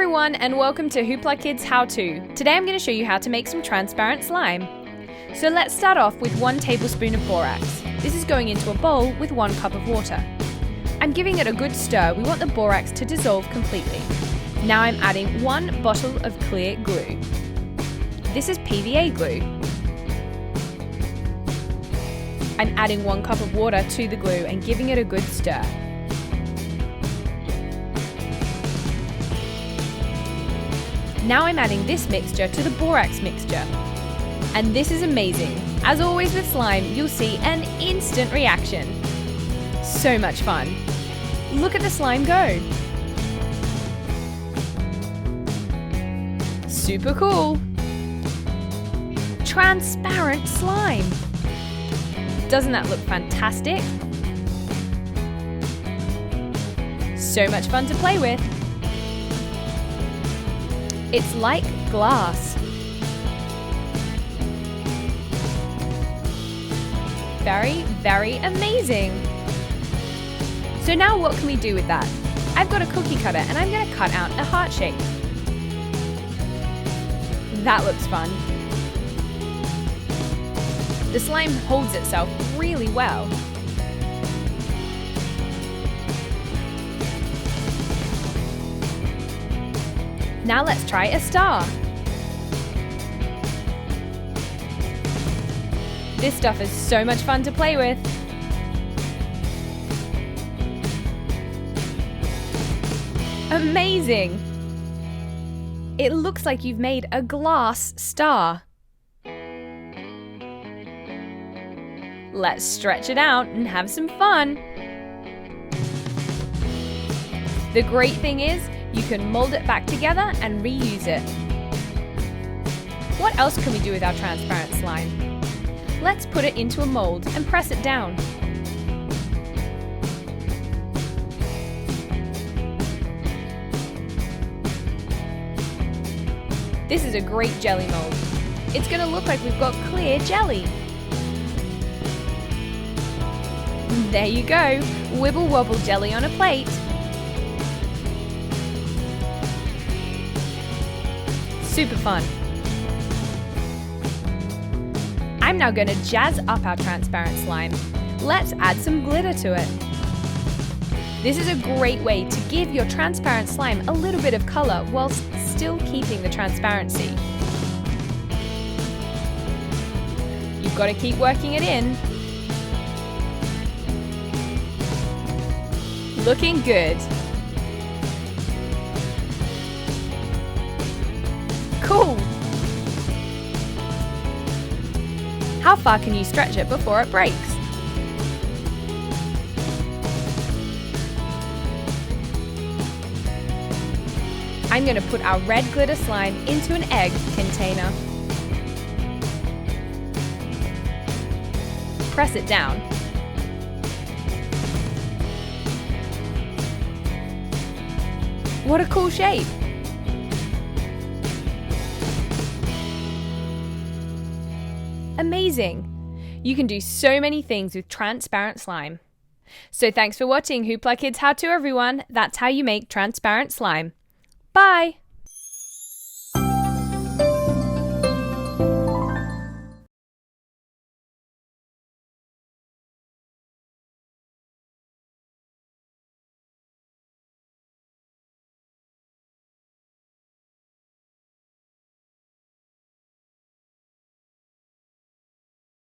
everyone, and welcome to HooplaKidz How To. Today I'm going to show you how to make some transparent slime. So let's start off with 1 tablespoon of borax. This is going into a bowl with 1 cup of water. I'm giving it a good stir. We want the borax to dissolve completely. Now I'm adding 1 bottle of clear glue. This is PVA glue. I'm adding 1 cup of water to the glue and giving it a good stir. Now I'm adding this mixture to the borax mixture. And this is amazing. As always with slime, you'll see an instant reaction. So much fun. Look at the slime go. Super cool. Transparent slime. Doesn't that look fantastic? So much fun to play with. It's like glass. Very, very amazing. So now what can we do with that? I've got a cookie cutter and I'm going to cut out a heart shape. That looks fun. The slime holds itself really well. Now let's try a star. This stuff is so much fun to play with. Amazing! It looks like you've made a glass star. Let's stretch it out and have some fun. The great thing is, you can mold it back together and reuse it. What else can we do with our transparent slime? Let's put it into a mold and press it down. This is a great jelly mold. It's going to look like we've got clear jelly. There you go, wibble wobble jelly on a plate. Super fun. I'm now going to jazz up our transparent slime. Let's add some glitter to it. This is a great way to give your transparent slime a little bit of color whilst still keeping the transparency. You've got to keep working it in. Looking good. Cool! How far can you stretch it before it breaks? I'm going to put our red glitter slime into an egg container. Press it down. What a cool shape! Amazing! You can do so many things with transparent slime. So thanks for watching HooplaKidz How To, everyone. That's how you make transparent slime. Bye!